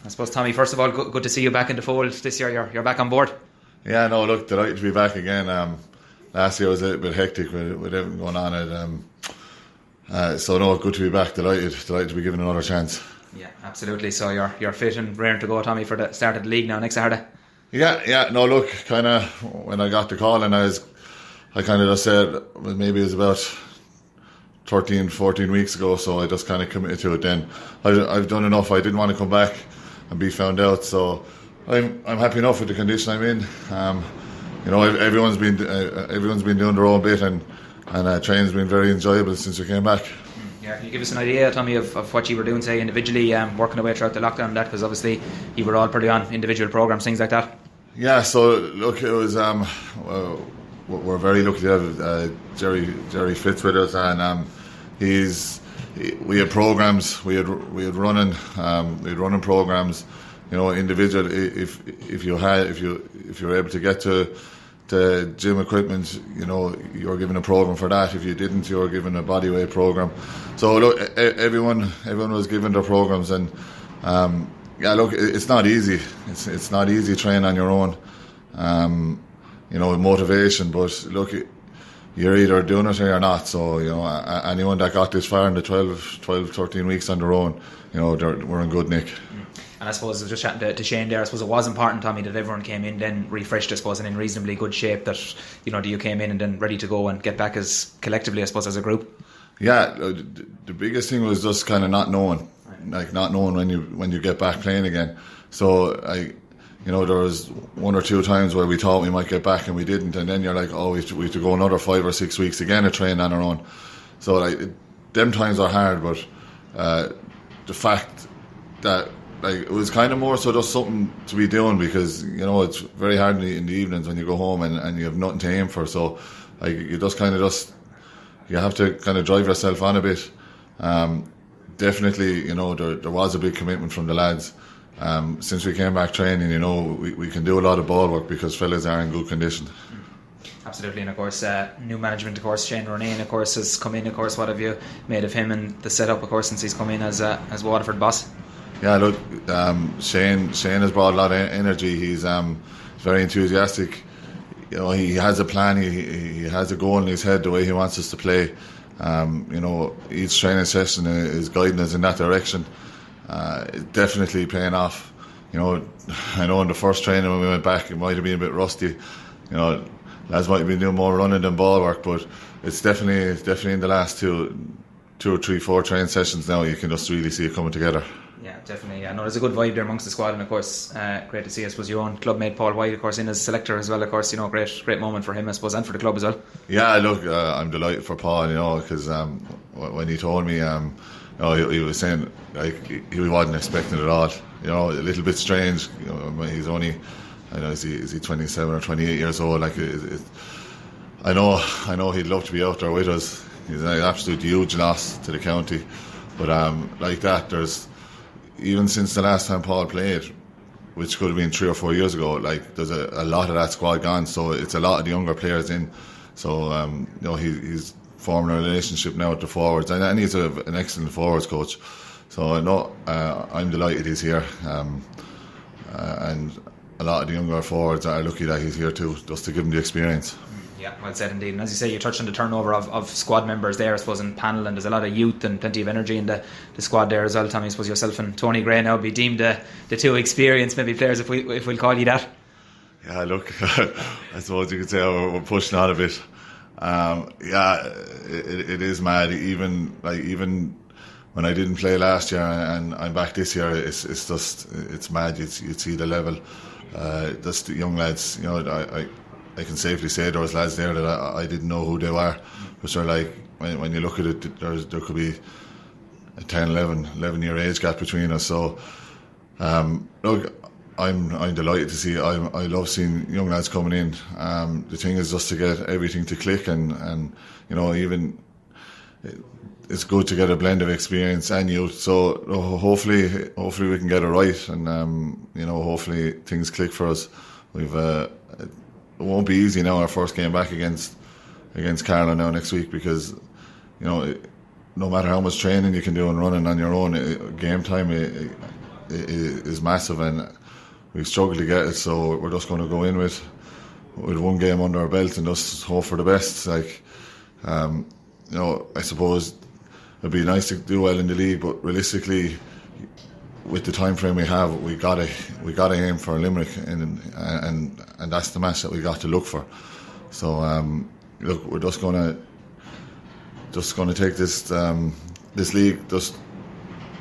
I suppose, Tommy, first of all, good to see you back in the fold this year. You're back on board. Yeah, no, look, delighted to be back again. Last year was a bit hectic with everything going on. So no, good to be back. Delighted to be given another chance. Yeah, absolutely. So you're fit and raring to go, Tommy, for the start of the league now next Saturday. Yeah. No, look, kind of when I got the call, and I kind of just said maybe it was about 13, 14 weeks ago. So I just kind of committed to it. Then I've done enough. I didn't want to come back and be found out. So I'm happy enough with the condition I'm in. Everyone's been doing their own bit, and training's been very enjoyable since we came back. Yeah, can you give us an idea, Tommy, of what you were doing, say, individually, working away throughout the lockdown and that? Because obviously you were all pretty on individual programs, things like that. Yeah, so look, it was we're very lucky to have Jerry Fitz with us, and we had programs, we had running programs, individual. If you were able to get to gym equipment, you were given a program for that. If you didn't, you were given a bodyweight program. So look, everyone was given their programs, and look, it's not easy. It's not easy training on your own, with motivation. But look, you're either doing it or you're not. So anyone that got this far in the 12, 13 weeks on their own, we're in good nick. And I suppose I was just chatting to Shane there. I suppose it was important, Tommy, that everyone came in then refreshed, I suppose, and in reasonably good shape. That you came in and then ready to go and get back as collectively, I suppose, as a group. Yeah, the biggest thing was just kind of not knowing, not knowing when you get back playing again. So there was one or two times where we thought we might get back and we didn't, and then you're like, oh, we have to go another 5 or 6 weeks again to train on our own. So them times are hard, but the fact that it was kind of more so just something to be doing, because it's very hard in the evenings when you go home and you have nothing to aim for. So you have to kind of drive yourself on a bit. Definitely, there was a big commitment from the lads. Since we came back training, we can do a lot of ball work because fellas are in good condition. Absolutely, and of course, new management, of course, Shane Ronayne, of course, has come in. Of course, what have you made of him and the setup, of course, since he's come in as Waterford boss? Yeah, look, Shane has brought a lot of energy. He's very enthusiastic. He has a plan. He has a goal in his head, the way he wants us to play. Each training session is guiding us in that direction. It's definitely paying off. I know in the first training when we went back, it might have been a bit rusty. Lads might have been doing more running than ball work, but it's definitely in the last two or three, 4 training sessions now, you can just really see it coming together. Yeah, definitely. I know there's a good vibe there amongst the squad, and of course, great to see, I suppose, your own clubmate Paul White, of course, in as selector as well. Of course, great moment for him, I suppose, and for the club as well. Yeah, look, I'm delighted for Paul, because when he told me, he was saying he wasn't expecting it at all. A little bit strange. He's only, is he 27 or 28 years old? I know he'd love to be out there with us. He's an absolute huge loss to the county, but like that, there's, even since the last time Paul played, which could have been 3 or 4 years ago, there's a lot of that squad gone, so it's a lot of the younger players in. So he's forming a relationship now with the forwards, and he's an excellent forwards coach. So I'm delighted he's here, and a lot of the younger forwards are lucky that he's here too, just to give them the experience. Yeah, well said indeed. And as you say, you touched on the turnover of squad members there, I suppose, in panel, and there's a lot of youth and plenty of energy in the squad there as well. Tommy, I suppose yourself and Tony Gray now would be deemed the two experienced maybe players, if we'll call you that. Yeah, look, I suppose you could say we're pushing on a bit. It is mad. Even when I didn't play last year and I'm back this year, it's mad. You'd see the level. Just the young lads, I can safely say there was lads there that I didn't know who they were, which are when you look at it, there could be a 10, 11 year age gap between us. So look, I'm delighted to see. I love seeing young lads coming in. The thing is just to get everything to click, and even it's good to get a blend of experience and youth. So hopefully we can get it right, and hopefully things click for us. It won't be easy now, our first game back against Carlow now next week, because no matter how much training you can do and running on your own, game time is massive, and we've struggled to get it. So we're just going to go in with one game under our belt and just hope for the best. Like, I suppose it'd be nice to do well in the league, but realistically, with the time frame we have, we gotta aim for Limerick, and that's the match that we got to look for. So look, we're just gonna take this league.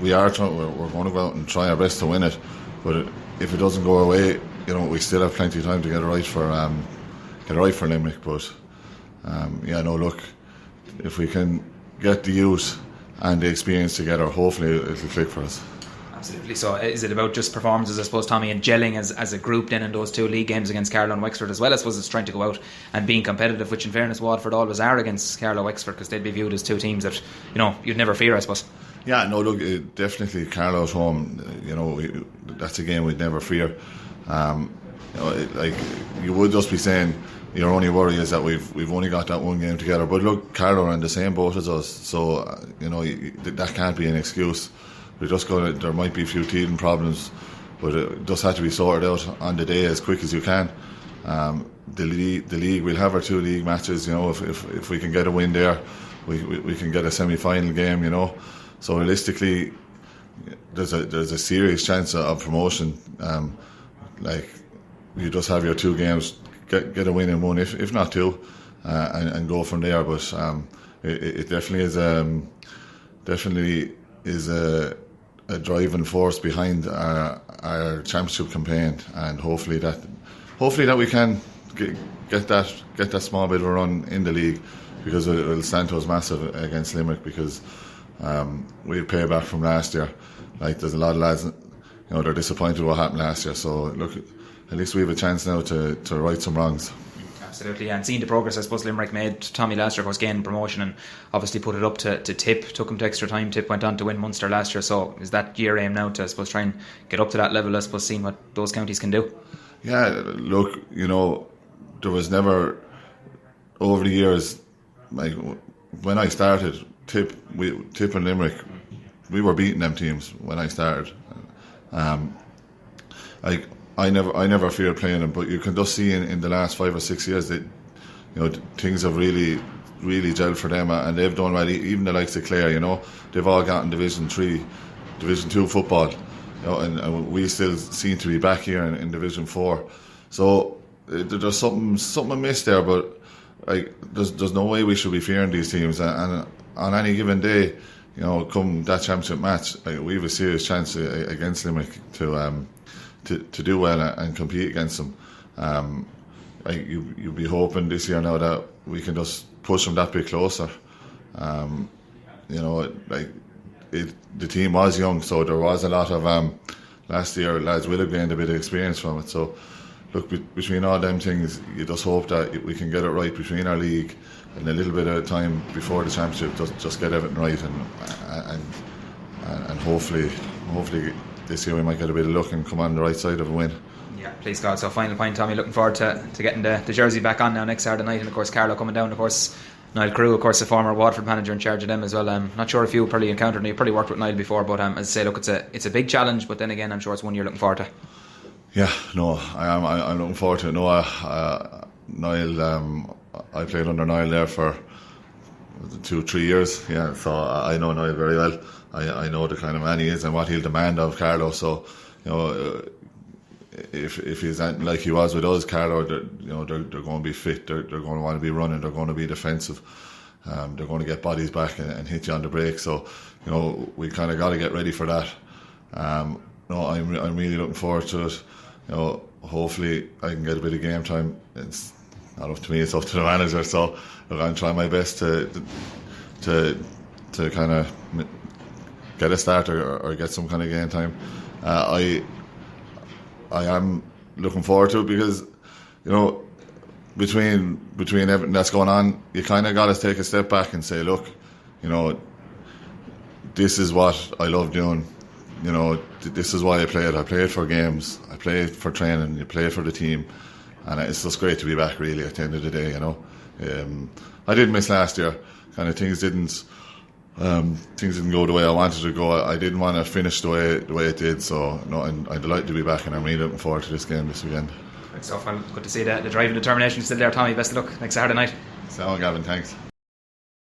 We're going to go out and try our best to win it, but if it doesn't go our way, we still have plenty of time to get it right for Limerick. But look, if we can get the youth and the experience together, hopefully it'll click for us. Absolutely. So is it about just performances, I suppose, Tommy, and gelling as a group then in those 2 league games against Carlow and Wexford as well? I suppose it's trying to go out and being competitive, which in fairness Waterford always are against Carlow Wexford, because they'd be viewed as 2 teams that you'd never fear, I suppose. Yeah, no, look, definitely Carlow at home, that's a game we'd never fear. You would just be saying your only worry is that we've only got that 1 game together, but look, Carlow are in the same boat as us, so that can't be an excuse. There might be a few teething problems, but it does have to be sorted out on the day as quick as you can. The league, we'll have our 2 league matches. If we can get a win there, we can get a semi-final game. So realistically, there's a serious chance of promotion. You just have your 2 games, get a win in one, if not 2, and go from there. But it definitely is a driving force behind our championship campaign, and hopefully that we can get that small bit of a run in the league, because it'll stand to us massive against Limerick, because we'll pay back from last year. Like, there's a lot of lads, they're disappointed with what happened last year, so look, at least we have a chance now to right some wrongs. Absolutely, and seeing the progress I suppose Limerick made, Tommy, last year, of course, gained promotion and obviously put it up to Tip, took him to extra time. Tip went on to win Munster last year, so is that year aim now to, I suppose, try and get up to that level, I suppose, seeing what those counties can do? Yeah, look, there was never, over the years, like when I started, Tip and Limerick, we were beating them teams when I started. I never feared playing them, but you can just see in the last 5 or 6 years that things have really gelled for them, and they've done well. Even the likes of Clare, they've all gotten Division 3, Division 2 football, and we still seem to be back here in Division 4. So there's something amiss there, but there's no way we should be fearing these teams. And on any given day, come that championship match, we have a serious chance against Limerick to do well and compete against them. You'd be hoping this year now that we can just push them that bit closer. The team was young, so there was a lot of last year lads will have gained a bit of experience from it. So look, between all them things, you just hope that we can get it right between our league and a little bit of time before the championship, just get everything right, and hopefully this year we might get a bit of luck and come on the right side of a win. Yeah, please God. So final point, Tommy, looking forward to getting the jersey back on now next Saturday night, and of course Carlow coming down, of course Niall Crew, of course, the former Waterford manager in charge of them as well. I'm not sure if you probably encountered him, you probably worked with Niall before, but as I say, look, it's a big challenge, but then again I'm sure it's one you're looking forward to. Yeah, no, I'm looking forward to it. No, Niall, I played under Niall there for 2-3 years, yeah, so I know Niall very well. I know the kind of man he is and what he'll demand of Carlow. So, if he's like he was with us, Carlow, they're going to be fit. They're going to want to be running. They're going to be defensive. They're going to get bodies back and hit you on the break. So, we kind of got to get ready for that. I'm really looking forward to it. Hopefully I can get a bit of game time. It's not up to me; it's up to the manager. So I'm going to try my best to kind of get a start or get some kind of game time. I am looking forward to it because, between everything that's going on, you kind of got to take a step back and say, look, this is what I love doing. This is why I play it. I play it for games. I play it for training. You play it for the team, and it's just great to be back. Really, at the end of the day, I did miss last year. Kind of things didn't. things didn't go the way I wanted to go. I didn't want to finish the way it did. So no, I'm delighted to be back, and I'm really looking forward to this game this weekend. Great stuff. Well, good to see the drive and determination still there, Tommy. Best of luck next Saturday night. So, Gavin, thanks.